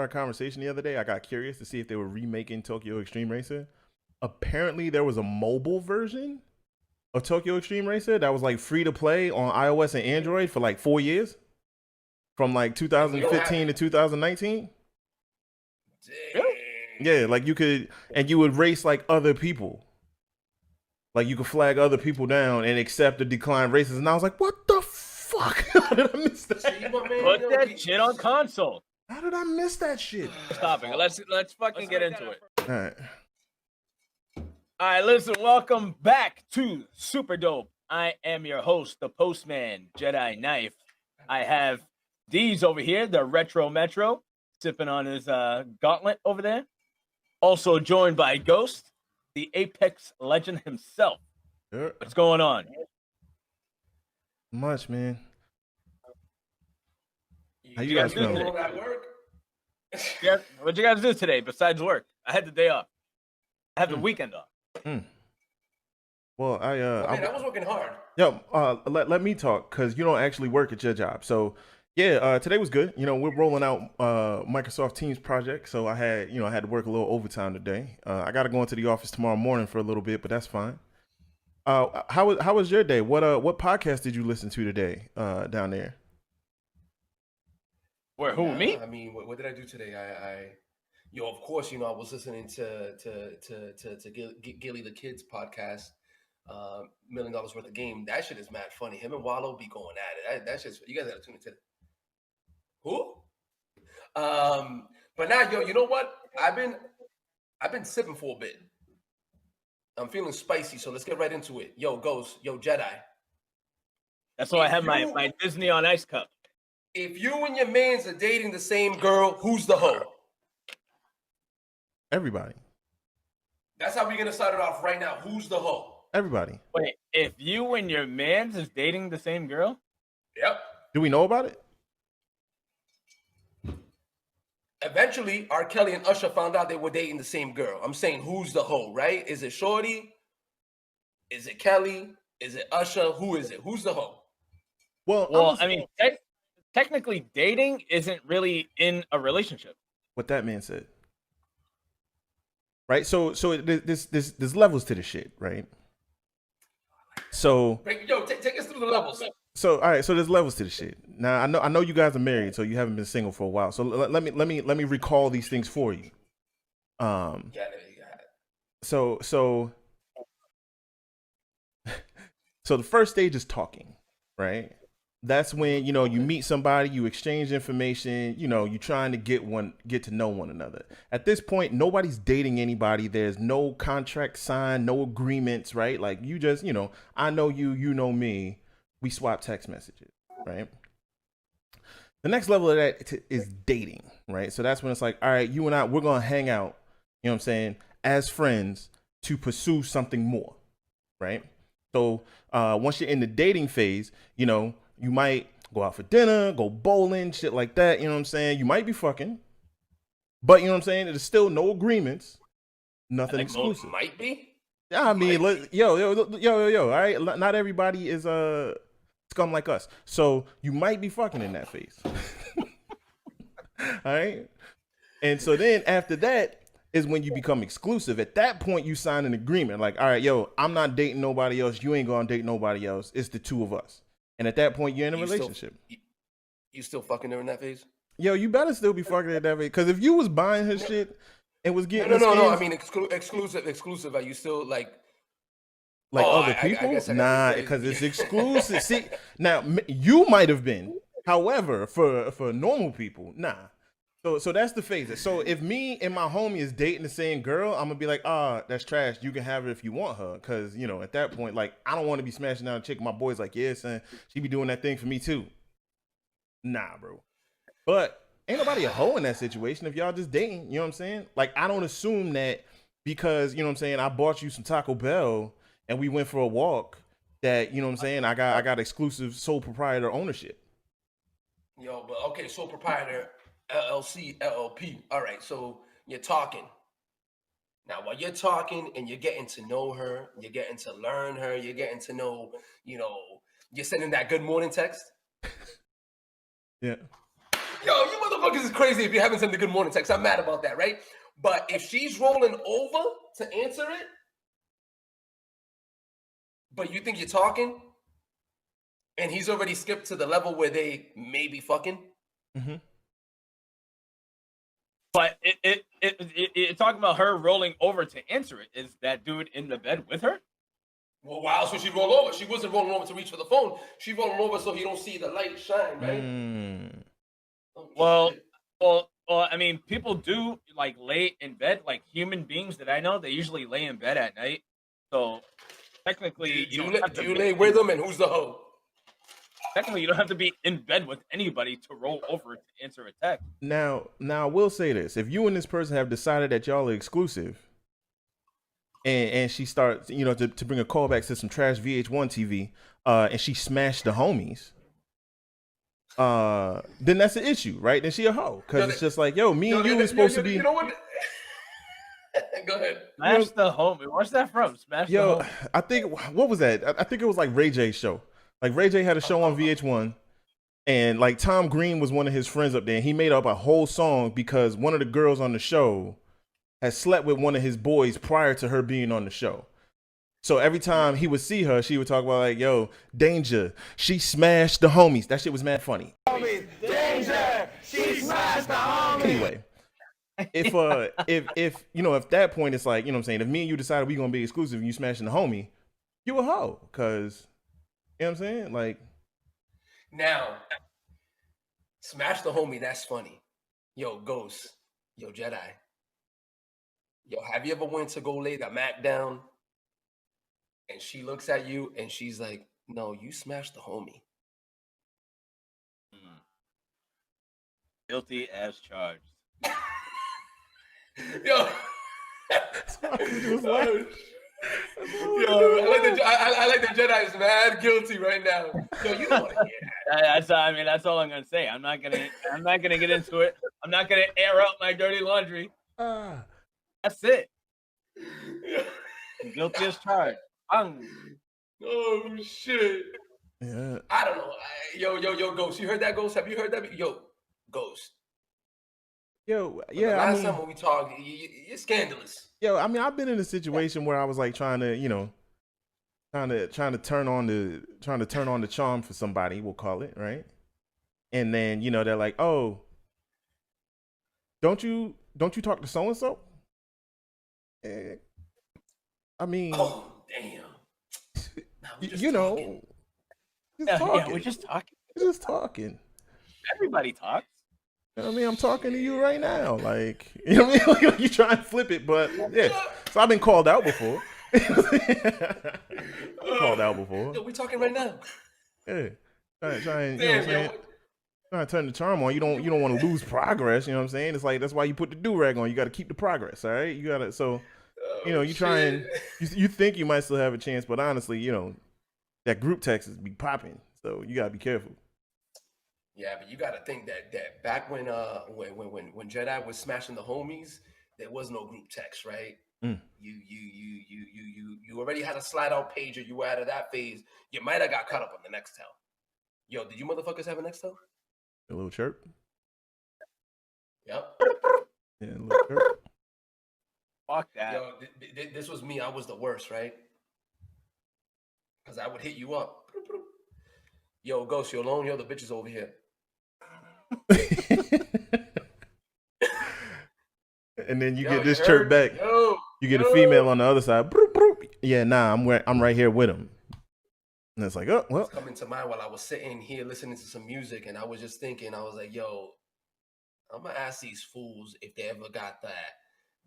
our conversation the other day, I got curious to see if they were remaking Tokyo Extreme Racer. Apparently, there was a mobile version of Tokyo Extreme Racer that was like free to play on iOS and Android for like 4 years, from like 2015 to 2019. Yeah, like you could, and you would race like other people. Like you could flag other people down and accept or decline races. And I was like, what the fuck? How did I miss that? Put that shit on console. How did I miss that shit? Stop it. Let's fucking get into it. All right. All right, listen, welcome back to Super Dope. I am your host, the Postman, Jedi Knife. I have D's over here, the Retro Metro, sipping on his gauntlet over there. Also joined by Ghost, the Apex legend himself. Yeah. What's going on? Much, man. How you you guys guys do feeling? Yeah, what'd you guys do today besides work? I had the day off. I have the weekend off. Well, I was working hard. Yo, let me talk, because you don't actually work at your job. So yeah, today was good. You know, we're rolling out Microsoft Teams project, so I had to work a little overtime today. I got to go into the office tomorrow morning for a little bit, but that's fine. How was your day? What podcast did you listen to today down there? Where? Who? Me? I mean, what did I do today? Of course, I was listening to Gilly the Kids podcast, $1 Million Worth of Game. That shit is mad funny. Him and Wallow be going at it. That shit's, you guys gotta tune into it. Who? But now, you know what? I've been sipping for a bit. I'm feeling spicy, so let's get right into it. Yo, Ghost, yo, Jedi. That's why I have my Disney on Ice cup. If you and your mans are dating the same girl, who's the hoe? Everybody. That's how we're gonna start it off right now. Who's the hoe? Everybody. Wait, if you and your mans is dating the same girl? Yep. Do we know about it? Eventually, R. Kelly and Usher found out they were dating the same girl. I'm saying, who's the hoe, right? Is it Shorty? Is it Kelly? Is it Usher? Who is it? Who's the hoe? Well, I mean, technically, dating isn't really in a relationship. What that man said. Right? So there's levels to the shit, right? So Take us through the levels. So all right, so there's levels to the shit. Now I know you guys are married, so you haven't been single for a while. So let me recall these things for you. So the first stage is talking, right? That's when you meet somebody, you exchange information, you're trying to get to know one another. At this point, nobody's dating anybody. There's no contract signed, no agreements, right? Like you just, I know you, you know me. We swap text messages, right? The next level of that is dating, right? So that's when it's like, all right, you and I, we're going to hang out, you know what I'm saying, as friends to pursue something more, right? So once you're in the dating phase, you might go out for dinner, go bowling, shit like that, you know what I'm saying? You might be fucking, but you know what I'm saying? There's still no agreements, nothing exclusive. Might be? Yeah, I mean, yo, all right? Not everybody is scum like us. So you might be fucking in that phase. All right? And so then after that is when you become exclusive. At that point, you sign an agreement. Like, all right, yo, I'm not dating nobody else. You ain't gonna date nobody else. It's the two of us. And at that point, you're in a relationship. You still fucking her in that phase? Yo, you better still be fucking her in that phase. Because if you was buying her shit and was getting no. I mean, exclusive. Are you still like other people? Nah, because it's exclusive. See, now you might have been. However, for normal people, nah. So that's the phase. So if me and my homie is dating the same girl, I'm gonna be like, that's trash. You can have her if you want her, because at that point, like, I don't want to be smashing down a chick. My boy's like, yeah, son, she be doing that thing for me too. Nah, bro. But ain't nobody a hoe in that situation if y'all just dating. You know what I'm saying? Like, I don't assume that because I bought you some Taco Bell and we went for a walk that I got exclusive sole proprietor ownership. Yo, but okay, sole proprietor. LLC, LLP. All right, so you're talking. Now, while you're talking and you're getting to know her, you're getting to learn her, you're getting to know, you're sending that good morning text. Yeah. Yo, you motherfuckers is crazy if you haven't sent the good morning text. I'm mad about that, right? But if she's rolling over to answer it, but you think you're talking, and he's already skipped to the level where they may be fucking. Mm-hmm. But it talking about her rolling over to answer it. Is that dude in the bed with her? Well, why else would she roll over? She wasn't rolling over to reach for the phone. She rolling over so he don't see the light shine, right? Oh, Well, I mean, people do like lay in bed. Like human beings that I know, they usually lay in bed at night. So technically, do you lay with them, and who's the hoe? Technically, you don't have to be in bed with anybody to roll over to answer a text. Now, I will say this: if you and this person have decided that y'all are exclusive, and she starts, you know, to bring a callback to some trash VH1 TV, and she smashed the homies, then that's an issue, right? Then she a hoe, because it's just like, yo, me and you were supposed to be. You know what? Go ahead. Smash the homie. Where's that from? Smash the homie. I think what was that? I think it was like Ray J's show. Like Ray J had a show on VH1, and like Tom Green was one of his friends up there. And he made up a whole song because one of the girls on the show had slept with one of his boys prior to her being on the show. So every time he would see her, she would talk about like, "Yo, Danger, she smashed the homies." That shit was mad funny. Danger, she smashed the homies. Anyway, if you know, if that point it's like, you know what I'm saying, if me and you decided we gonna be exclusive and you smashing the homie, you a hoe, cause you know what I'm saying? Like, now, smash the homie, that's funny. Yo, Ghost, yo, Jedi. Yo, have you ever went to go lay the Mac down and she looks at you and she's like, no, you smashed the homie. Guilty as charged. Yo. Yo, I like the Jedi is mad guilty right now. Yo, you don't want to hear that. That's all I'm gonna say. I'm not gonna get into it. I'm not gonna air out my dirty laundry. That's it. Guilty as charged. Oh shit. yeah. I don't know. Yo, Ghost. You heard that, Ghost? Have you heard that? Yo, Ghost. Yo, The yeah. last time when we talked, you're scandalous. Yo, I mean, I've been in a situation where I was like trying to turn on the charm for somebody, we'll call it, right? And then, you know, they're like, "Oh, don't you talk to so and so?" I mean, Oh, damn. Nah, we just you know, talking. Yeah, we're just talking. We're just talking. Everybody talks. You know what I mean, I'm talking to you right now. Like, you know what I mean? You try and flip it, but yeah. So I've been called out before. Called out before. Yo, we talking right now. Yeah. Trying, you know what I'm saying? Trying to turn the charm on. You don't want to lose progress, you know what I'm saying? It's like that's why you put the do-rag on. You gotta keep the progress, all right? You gotta you know, you try and you think you might still have a chance, but honestly, you know, that group text is be popping. So you gotta be careful. Yeah, but you got to think that back when Jedi was smashing the homies, there was no group text, right? Mm. You already had a slide out pager. You were out of that phase. You might have got caught up on the Nextel. Yo, did you motherfuckers have a Nextel? A little chirp. Yep. Yeah, a little chirp. Fuck that. Yo, this was me. I was the worst, right? Because I would hit you up. Yo, Ghost, you alone? Yo, the bitch is over here. And then you get this chirp back. You get a female on the other side. Yeah, nah, I'm right here with him. And it's like, oh, well. It's coming to mind while I was sitting here listening to some music, and I was just thinking, I was like, yo, I'm gonna ask these fools if they ever got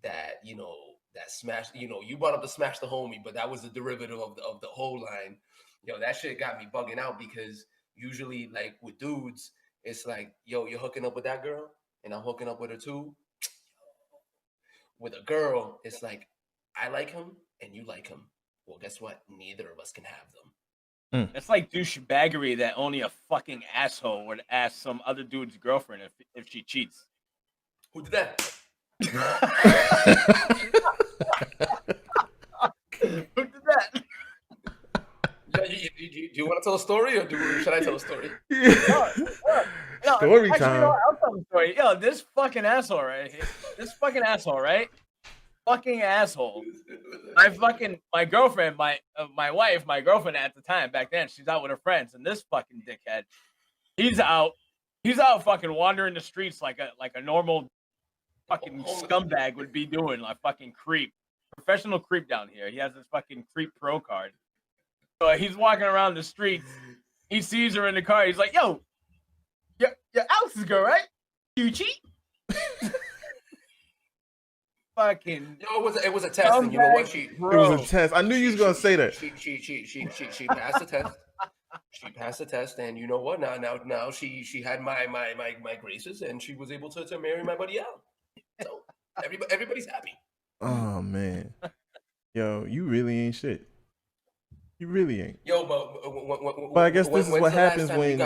that you know, that smash. You know, you brought up the smash the homie, but that was the derivative of the whole line. Yo, that shit got me bugging out because usually, like with dudes, it's like, yo, you're hooking up with that girl, and I'm hooking up with her too. With a girl, it's like, I like him and you like him. Well, guess what? Neither of us can have them. It's like douchebaggery that only a fucking asshole would ask some other dude's girlfriend if she cheats. Who did that? Who did that? Do you want to tell a story, or should I tell a story? Story actually, time. You know, I'll tell the story. Yo, this fucking asshole right here. This fucking asshole, right? Fucking asshole. My girlfriend, my wife, my girlfriend at the time back then, she's out with her friends, and this fucking dickhead, he's out fucking wandering the streets like a normal fucking scumbag would be doing, like fucking creep. Professional creep down here. He has this fucking creep pro card. So he's walking around the streets. He sees her in the car. He's like, yo, you're Alex's girl, right? You cheat? Fucking. Yo, it was a test, and you know what? It was a test. I knew you was gonna say that. She passed the test. She passed the test, and you know what? Now she had my graces, and she was able to marry my buddy Al. So everybody's happy. Oh man, yo, you really ain't shit. You really ain't. Yo, but I guess this is what happens when.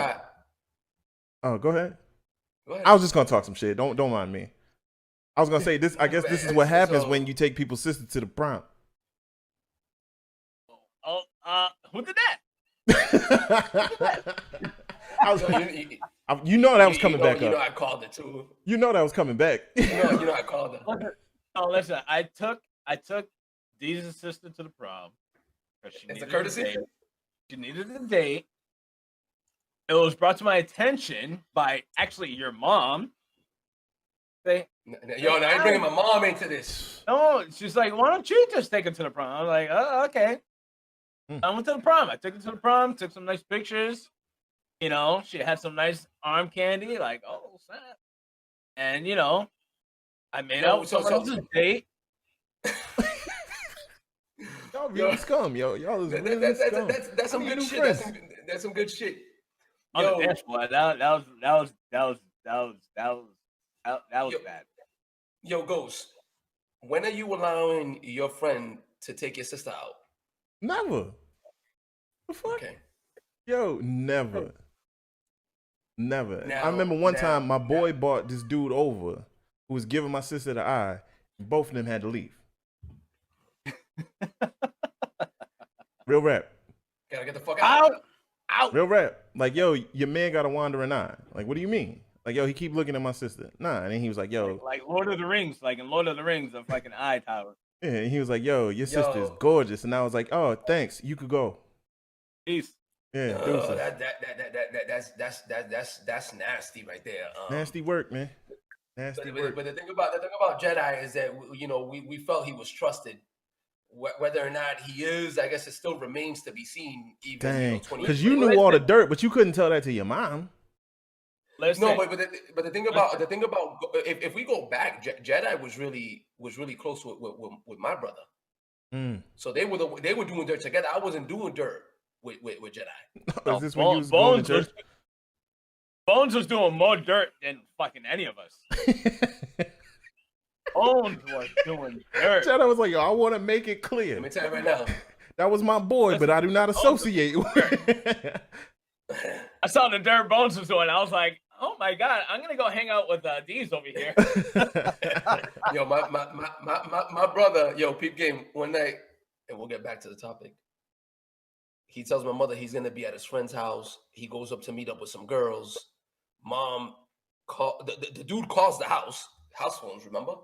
Oh, go ahead. I was just gonna talk some shit. Don't mind me. I was gonna say this. I guess this is what happens when you take people's sister to the prom. Who did that? You know that was coming back up. You know I called it too. You know that was coming back. you know I called it. Oh, listen, I took Dee's sister to the prom. It's a courtesy. She needed a date. It was brought to my attention by actually your mom. Now I ain't bringing my mom into this. No, she's like, why don't you just take her to the prom? I'm like, oh, okay. I went to the prom. I took her to the prom, took some nice pictures. You know, she had some nice arm candy, like, oh, snap. And, you know, I made out with someone else's date. Y'all really scum, yo. Y'all is really scum. That's some good shit. That's some good shit. On the dance floor, that was bad. Yo, Ghost, when are you allowing your friend to take your sister out? Never. The fuck? Okay. Yo, never. Never. I remember one time my boy bought this dude over who was giving my sister the eye. Both of them had to leave. Real rap. Gotta get the fuck out. Real rap. Like, yo, your man got a wandering eye. Like, what do you mean? Like, yo, he keep looking at my sister. Nah, and then he was like, yo. Like Lord of the Rings, like in Lord of the Rings, the fucking eye tower. Yeah, and he was like, yo, your sister is gorgeous. And I was like, oh, thanks. You could go. Peace. Yeah, that's nasty right there. Nasty work, man. Nasty work. But the thing about Jedi is that, you know, we felt he was trusted. Whether or not he is, I guess it still remains to be seen. Even, dang, because you knew all the dirt, but you couldn't tell that to your mom. Listen. No, but the thing about if we go back, Jedi was really close with my brother. So they were doing dirt together. I wasn't doing dirt with Jedi. Is this when you was going to church? Bones was doing more dirt than fucking any of us. Bones was doing dirt. Jedi was like, yo, I want to make it clear. Let me tell you right now. That was my boy, but I do not associate with. I saw the dirt Bones was doing. I was like, oh my God, I'm gonna go hang out with D's over here. Yo, my brother, yo, peep game one night, and we'll get back to the topic. He tells my mother he's gonna be at his friend's house. He goes up to meet up with some girls. Mom the dude calls the house phones, remember?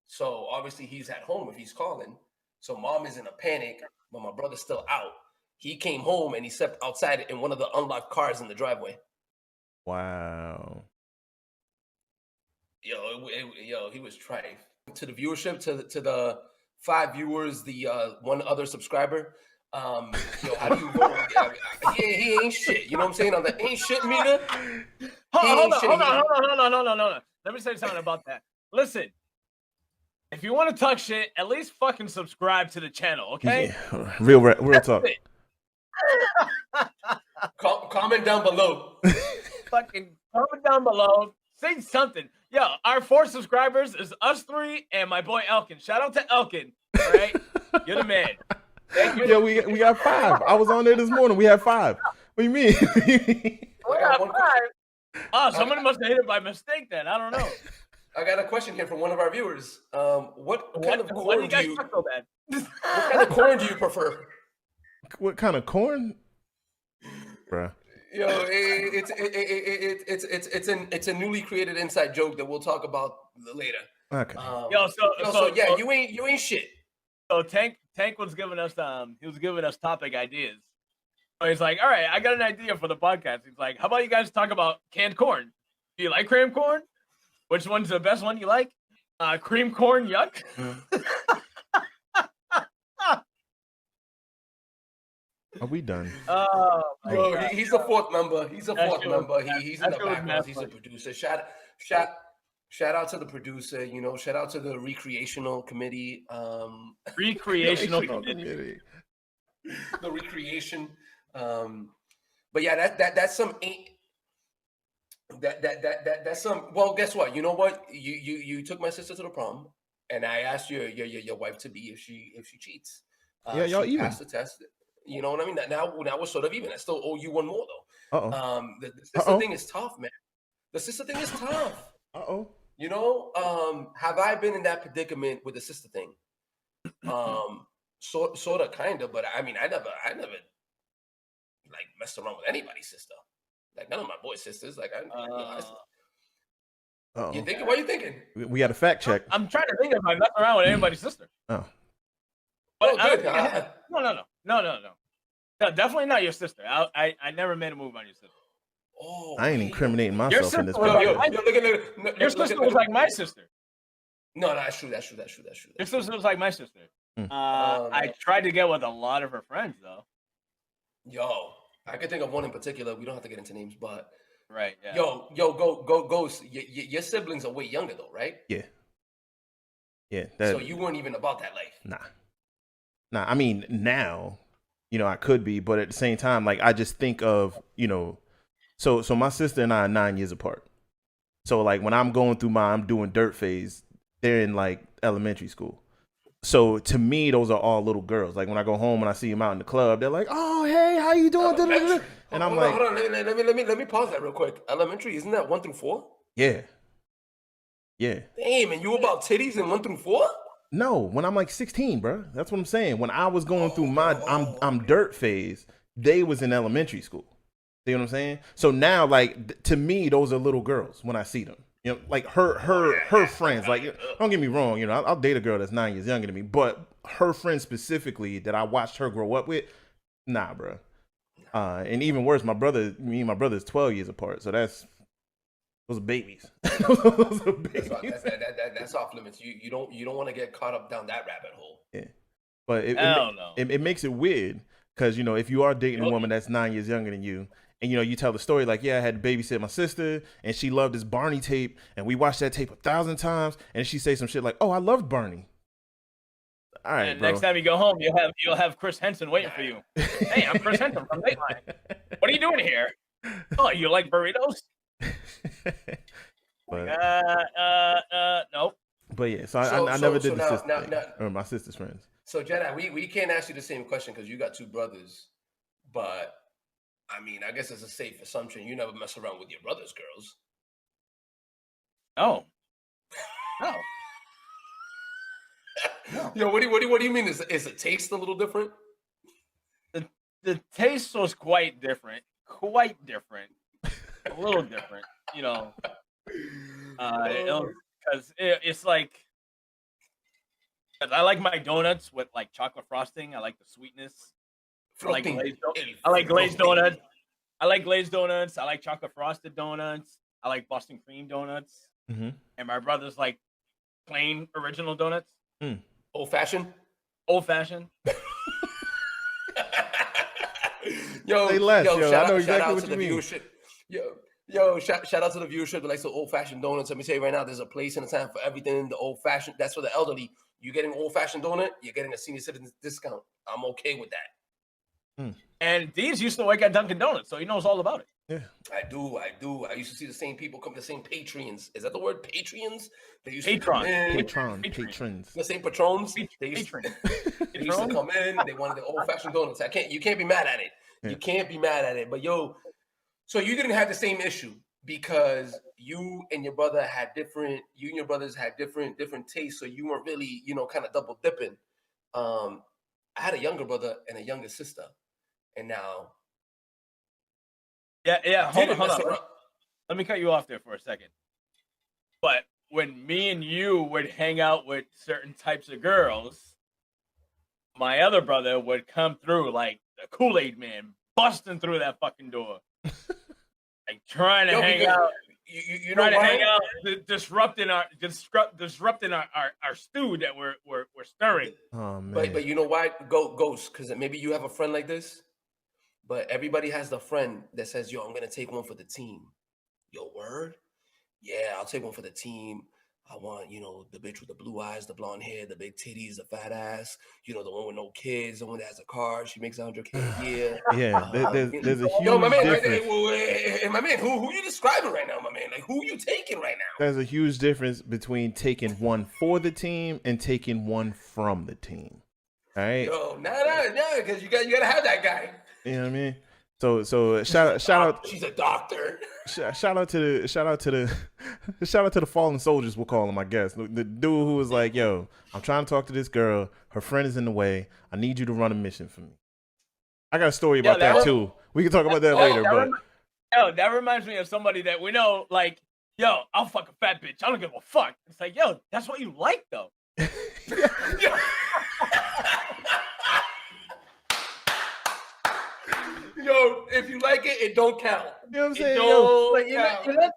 So obviously he's at home if he's calling. So mom is in a panic, but my brother's still out. He came home and he stepped outside in one of the unlocked cars in the driveway. Wow. Yo, he was trying. To the viewership, to the 5 viewers, the one other subscriber. Yo, how do you vote? He ain't shit. You know what I'm saying? On the ain't shit meter. Hold on. Let me say something about that. Listen, if you want to talk shit, at least fucking subscribe to the channel, okay? Yeah. Real talk. Comment down below. Fucking comment down below. Say something. Yo, our 4 subscribers is us 3 and my boy Elkin. Shout out to Elkin. All right, you're the man. Thank you. Yeah, we got 5. I was on there this morning. We had 5. What do you mean? We got 5. Oh, somebody must have hit it by mistake then. I don't know. I got a question here from one of our viewers. What kind of corn do you? What kind of corn do you prefer? What kind of corn, bruh? Yo, it's a newly created inside joke that we'll talk about later. Okay. Yo, So yeah, you ain't shit. So Tank was giving us topic ideas. So he's like, all right, I got an idea for the podcast. He's like, how about you guys talk about canned corn? Do you like cream corn? Which one's the best one you like? Cream corn, yuck. Are we done? Oh, my Yo, God. he's a fourth member. He's a That fourth shit was member. mad- He's that in the shit was background. mad He's a funny. producer. Shout out to the producer. You know, shout out to the recreational committee. Recreational Recreational committee. The recreation. But yeah, that's some ain't. That's some. Well, guess what? You know what? You took my sister to the prom, and I asked your wife to be if she cheats. Yeah, y'all she even. passed the test. You know what I mean? Now we're sort of even. I still owe you one more though. Uh-oh. The sister thing is tough, man. The sister thing is tough. Uh-oh. You know, have I been in that predicament with the sister thing? Sort of, kind of, but I mean, I never like messed around with anybody's sister. Like none of my boys' sisters. Like Uh-oh. you thinking? What are you thinking? We got a fact check. I'm trying to think if I mess around with anybody's sister. Oh. But Oh, I don't good. think I have. No, definitely not your sister. I never made a move on your sister. Oh, I ain't man. incriminating Your myself sister in this was podcast. like your sister was like my sister. No, that's true. Your sister was like my sister. Hmm. I tried to get with a lot of her friends though. Yo, I can think of one in particular. We don't have to get into names, but Right. Yeah. yo, go. Your siblings are way younger though, right? Yeah. Yeah. So you weren't even about that life. Nah. I mean, now, I could be, but at the same time, like, I just think of, so my sister and I are 9 years apart. So, like, when I'm going through I'm doing dirt phase, they're in, like, elementary school. So, to me, those are all little girls. Like, when I go home and I see them out in the club, they're like, oh, hey, how you doing? And I'm like, hold on. Let me pause that real quick. Elementary, isn't that 1 through 4? yeah. Damn, and you about titties in 1 through 4? No, when I'm like 16, bro. That's what I'm saying. When I was going through I'm dirt phase, they was in elementary school. See what I'm saying? So now, like, to me, those are little girls when I see them. Like her friends. Like, don't get me wrong. I'll date a girl that's 9 years younger than me, but her friends specifically that I watched her grow up with, nah, bro. And even worse, me and my brother is 12 years apart. So those are babies. Those are babies. That's off limits. You don't want to get caught up down that rabbit hole. Yeah, but no. it makes it weird because if you are dating a woman that's 9 years younger than you, and you tell the story like, yeah, I had to babysit my sister, and she loved this Barney tape, and we watched that tape 1,000 times, and she say some shit like, oh, I loved Barney. All right, and bro. next time you go home, you'll have Chris Henson waiting for you. Hey, I'm Chris Henson from Dateline. What are you doing here? Oh, you like burritos? But Nope. But yeah, so I never did the sister thing, or my sister's friends. So Jedi, we can't ask you the same question because you got 2 brothers, but I mean, I guess it's a safe assumption you never mess around with your brother's girls. No. Yo, what do you mean? Is the taste a little different? The taste was quite different. A little different, because it's like, I like my donuts with like chocolate frosting. I like the sweetness. I like glazed donuts. I like glazed donuts. I like chocolate frosted donuts. I like Boston cream donuts. Mm-hmm. And my brother's like plain original donuts. Old fashioned. Yo, shout out to the viewership. Yo, shout out to the viewership that likes the old fashioned donuts. Let me tell you right now, there's a place and a time for everything. The old fashioned, that's for the elderly. You're getting old fashioned donut, you're getting a senior citizen discount. I'm okay with that. And Deez used to work at Dunkin' Donuts, so he knows all about it. Yeah, I do. I used to see the same people come, the same Patreons. Is that the word, Patreons? They used Patron. to come in. patrons. The same patrons. They used Patron. to come in. They wanted the old fashioned donuts. You can't be mad at it. Yeah. You can't be mad at it. But yo, so you didn't have the same issue because you and your brothers had different tastes. So you weren't really, kind of double dipping. I had a younger brother and a younger sister, and now Yeah. Hold Didn't on. mess around. Let me cut you off there for a second. But when me and you would hang out with certain types of girls, my other brother would come through like the Kool-Aid man, busting through that fucking door, like trying to hang out. You know Trying to why? hang out, disrupting our stew that we're stirring. Oh man. But you know why? Ghost, because maybe you have a friend like this, but everybody has the friend that says, "Yo, I'm gonna take one for the team." Yo, word? Yeah, I'll take one for the team. I want, the bitch with the blue eyes, the blonde hair, the big titties, the fat ass, the one with no kids, the one that has a car, she makes $100K a year. Yeah, there's a huge Yo, my man, difference. my man, who you describing right now, my man? Like, who you taking right now? There's a huge difference between taking one for the team and taking one from the team. All right. Yo, nah, because you gotta have that guy. You know what I mean? So shout out. She's a doctor. Shout out to the fallen soldiers. We'll call them, I guess. The dude who was like, "Yo, I'm trying to talk to this girl. Her friend is in the way. I need you to run a mission for me." I got a story about that too. We can talk about that later. That reminds me of somebody that we know. Like, yo, I'll fuck a fat bitch. I don't give a fuck. It's like, yo, that's what you like, though. Yo, if you like it, it don't count. You know what I'm saying?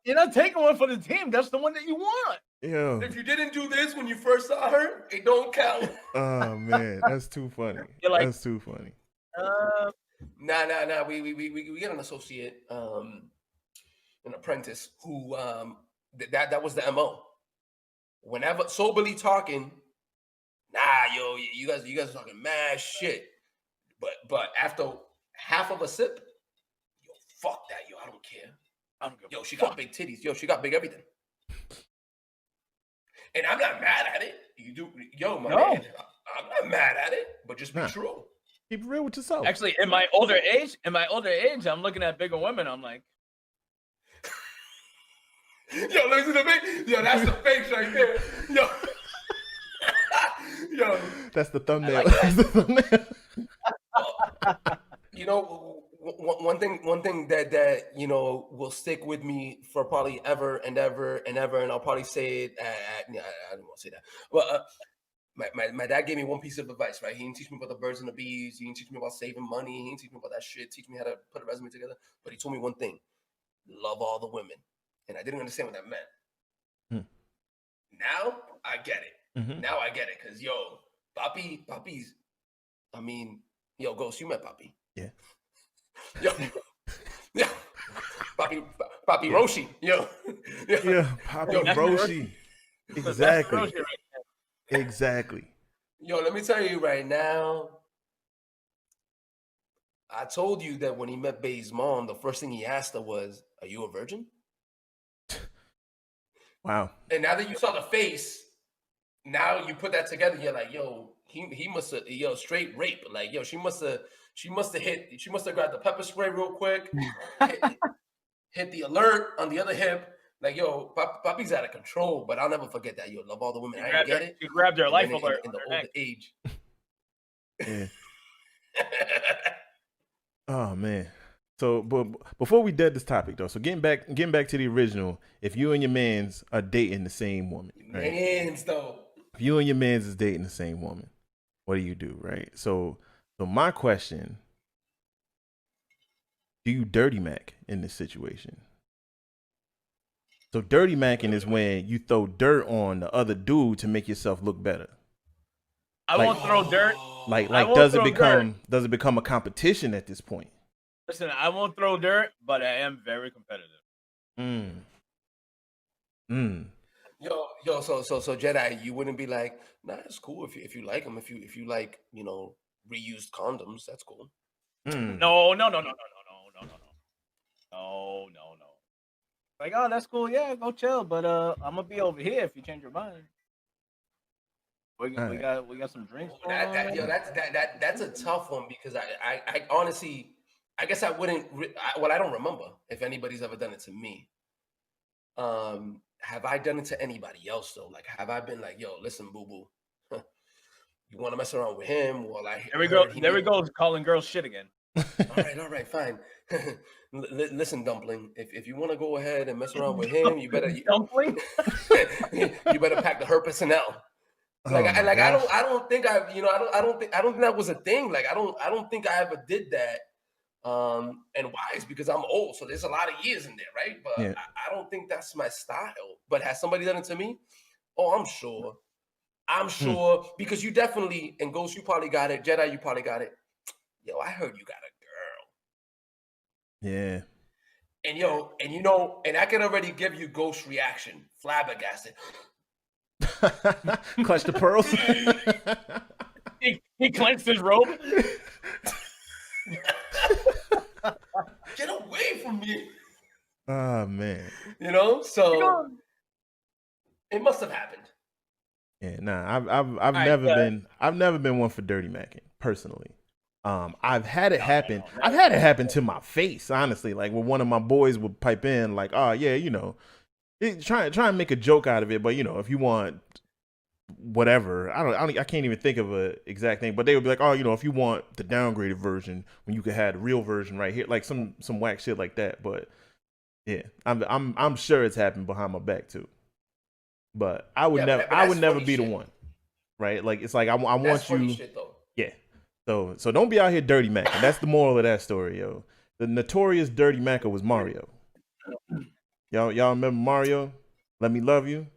You're not taking one for the team. That's the one that you want. Yo. If you didn't do this when you first saw her, it don't count. Oh man, that's too funny. That's too funny. Nah. We got an associate, an apprentice who that was the MO. Whenever soberly talking, yo, you guys are talking mad shit. But after half of a sip, yo, fuck that, yo, I don't care. Yo, she got big titties. Yo, she got big everything. And I'm not mad at it. You do, yo, man. I'm not mad at it, but just be true. Keep it real with yourself. Actually, in my older age, I'm looking at bigger women. I'm like, yo, listen to me. Yo, that's the face right there. Yo, that's the thumbnail. Like that. That's the thumbnail. One thing that will stick with me for probably ever and ever and ever, and I'll probably say it. I don't want to say that. Well, my dad gave me one piece of advice, right? He didn't teach me about the birds and the bees. He didn't teach me about saving money. He didn't teach me about that shit. Teach me how to put a resume together. But he told me one thing: love all the women. And I didn't understand what that meant. Now I get it. Mm-hmm. Now I get it, because yo, Papi's. I mean, yo, Ghost, you met Papi. Yeah. Yo, Papi Roshi. Yo. Yeah, Papi Roshi. Exactly. Exactly. Yo, let me tell you right now. I told you that when he met Bae's mom, the first thing he asked her was, "Are you a virgin?" Wow. And now that you saw the face, now you put that together. You're like, yo, he must have, straight rape. Like, yo, she must have grabbed the pepper spray real quick, hit the alert on the other hip. Like, yo, Papi's out of control, but I'll never forget that. Yo, love all the women. I get it. You grabbed their life alert in the older age. Yeah. Oh man. So, but before we dead this topic though, so getting back to the original, if you and your mans are dating the same woman, right? Mans though. If you and your mans is dating the same woman, what do you do, right? So my question: do you dirty Mac in this situation? So dirty Macking is when you throw dirt on the other dude to make yourself look better. I won't throw dirt. Like does it become a competition at this point? Listen, I won't throw dirt, but I am very competitive. Yo, so Jedi, you wouldn't be like, nah, it's cool if you like them, if you like, reused condoms, that's cool. No. Like, oh, that's cool. Yeah, go chill. But I'm gonna be over here if you change your mind. We got some drinks. That's a tough one, because I honestly, I guess I wouldn't. I don't remember if anybody's ever done it to me. Have I done it to anybody else though? Like, have I been like, yo, listen, boo boo, you want to mess around with him? Well, There we go, calling girls shit again. All right, fine. Listen, Dumpling, if you want to go ahead and mess around with him, you better Dumpling. you better pack the her personnel. Like Oh my I gosh. don't think I don't think that was a thing. Like I don't think I ever did that. And why is because I'm old, so there's a lot of years in there, right? But Yeah. I don't think that's my style. But has somebody done it to me? Oh, I'm sure. I'm sure because you definitely and Ghost, you probably got it. Jedi, you probably got it. Yo, I heard you got a girl. Yeah. And yo, and you know, and I can already give you Ghost reaction, flabbergasted. Clutch the pearls. He clenched his rope. Get away from me. Oh man. You know, so it must have happened. Yeah, nah, I've right, never been one for dirty macking personally. I've had it happen. I've had it happen to my face, honestly. Like when one of my boys would pipe in, like, "Oh yeah, you know, try and make a joke out of it." But you know, if you want whatever, I can't even think of a exact thing. But they would be like, "Oh, you know, if you want the downgraded version, when you could have the real version right here," like some whack shit like that. But yeah, I'm sure it's happened behind my back too. But I would Yeah, but I would that's never funny be the shit. one, right? Like it's like I That's want funny you, shit though. yeah. So don't be out here dirty macking. That's the moral of that story, yo. The notorious dirty macker was Mario. Y'all remember Mario? Let me love you. You know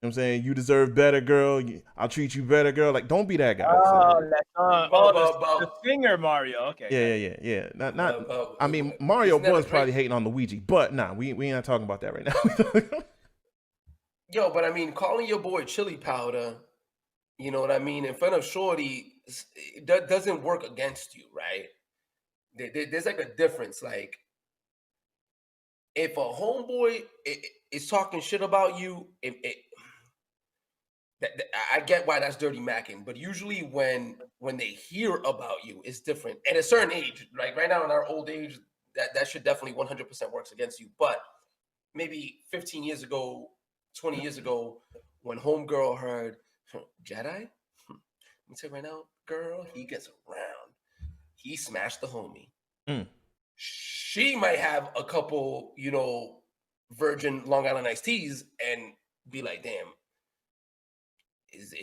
what I'm saying? You deserve better, girl. I'll treat you better, girl. Like, don't be that guy. Oh, So. the singer Mario. Okay. Yeah. Not. I mean, It's Mario never was probably great. hating on Luigi, but nah, we ain't not talking about that right now. Yo, but I mean, calling your boy chili powder, you know what I mean, in front of Shorty, it doesn't work against you, right? There's like a difference. Like, if a homeboy is talking shit about you, I get why that's dirty macking. But usually, when they hear about you, it's different. At a certain age, like right now in our old age, that should definitely 100% works against you. But maybe 15 years ago, 20 years ago, when homegirl heard Jedi, let me tell you right now, girl, he gets around. He smashed the homie. Mm. She might have a couple, you know, virgin Long Island iced teas and be like, damn, is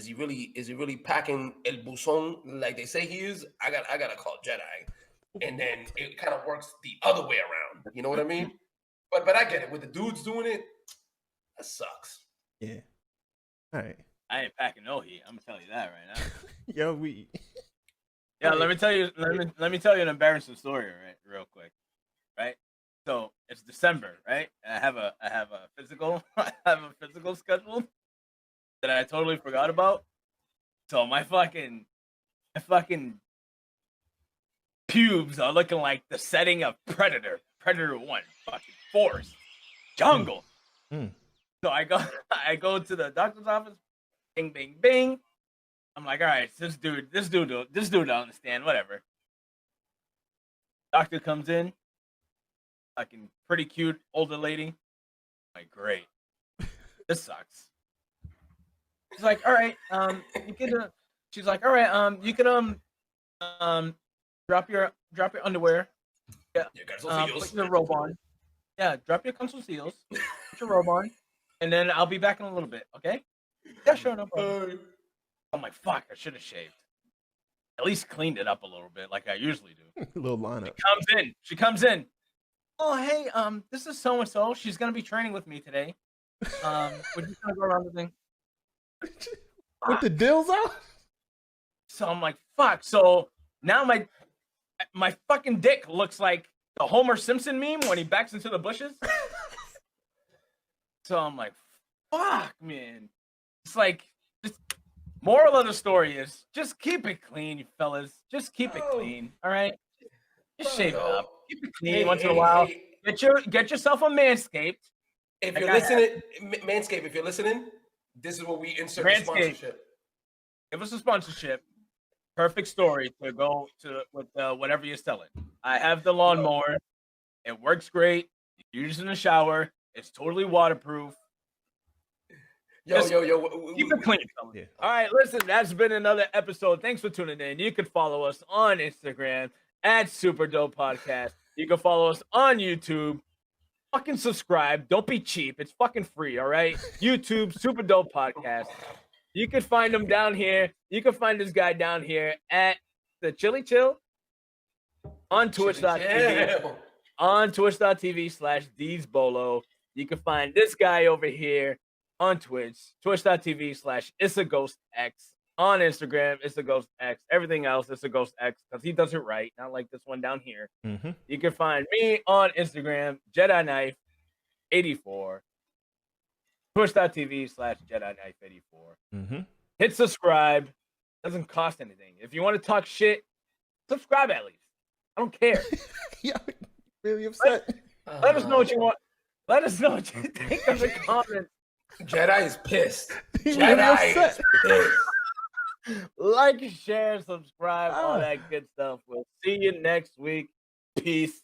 he really packing el buson like they say he is? I gotta call Jedi. And then it kind of works the other way around. You know what I mean? But I get it. With the dudes doing it, that sucks. Yeah. All right. I ain't packing no heat. I'm gonna tell you that right now. Yo, we. Yeah, let me tell you an embarrassing story, right? Real quick, right? So it's December, right? And I have a physical I have a physical scheduled that I totally forgot about. So my fucking pubes are looking like the setting of Predator 1, fucking forest, jungle. Mm. So I go to the doctor's office, bing, bing, bing. I'm like, all right, this dude don't understand, whatever. Doctor comes in, fucking pretty cute older lady. I'm like, great, this sucks. She's like, all right, you can. She's like, all right, you can drop your underwear. Yeah, put your robe on. Yeah, drop your calzoncillos. Put your robe on, and then I'll be back in a little bit. Okay? Yeah, sure, no problem. I'm like, fuck, I should have shaved. At least cleaned it up a little bit, like I usually do. Little lineup. She comes in. Oh, hey, this is so and so. She's gonna be training with me today. We're just gonna go around the thing. With the dills out? So I'm like, fuck. So now my fucking dick looks like the Homer Simpson meme when he backs into the bushes. So I'm like, fuck, man. It's like, just moral of the story is just keep it clean, you fellas. Just keep it clean. All right. Just shave it up. Keep it clean once in a while. Hey. Get yourself a Manscaped. If you're listening, Manscaped, if you're listening, this is what we insert the sponsorship. Give us a sponsorship. Perfect story to go to with whatever you're selling. I have the lawnmower. It works great. You use it in the shower. It's totally waterproof. Yo, Just yo, yo. keep it clean, fellas. Yeah. All right, listen, that's been another episode. Thanks for tuning in. You can follow us on Instagram at Super Dope Podcast. You can follow us on YouTube. Fucking subscribe. Don't be cheap. It's fucking free, all right? YouTube, Super Dope Podcast. You can find them down here. You can find this guy down here at the Chili Chill on Twitch.tv. Yeah. On Twitch.tv/DeesBolo. You can find this guy over here on Twitch, Twitch.tv/It'sAGhostX. On Instagram, It'sAGhostX. Everything else, It'sAGhostX, because he does it right, not like this one down here. Mm-hmm. You can find me on Instagram, Jedi Knife 84. Twitch.tv/Jedi Knife 84. Mm-hmm. Hit subscribe. Doesn't cost anything. If you want to talk shit, subscribe at least. I don't care. Yeah, really upset. Let us know what you want. Let us know what you think of the comments. Jedi is pissed. He's really Jedi is upset. pissed. Like, share, subscribe, all Ah. that good stuff. We'll see you next week. Peace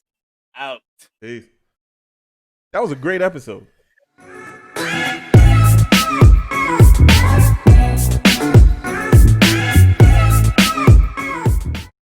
out. Peace. That was a great episode.